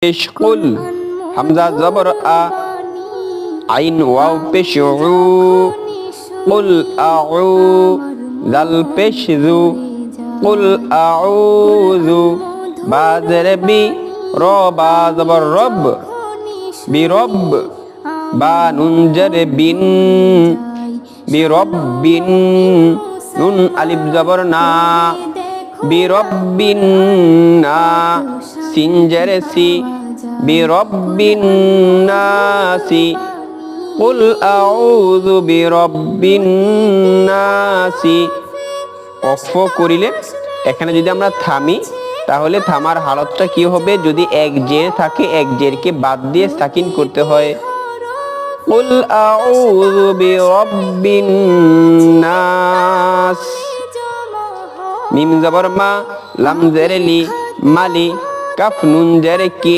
পেশ কুল, হামজা জবর আ, আইন ওয়াও পেশ উ, কুল আউ, জাল পেশ জু, কুল আউযু, বা জেরে বি, র বা জবর রব, বিরব, বা নুন জেরে বিন, বিরব্বিন, নুন আলিফ জবর না, বিরব্বিন না, সিন জেরে সি, বিরব্বিন নাসি, কুল আউযু বিরব্বিন নাসি। কফ করিলে এখানে যদি আমরা থামি তাহলে থামার হালতটা কি হবে? যদি এক জের থাকে এক জেরকে বাদ দিয়ে সাকিন করতে হয়। কুল আউযু বিরব্বিন নাস, মিম জবর মা, লাম জেরে লি, মালি, কাফ নুন জেরে কি,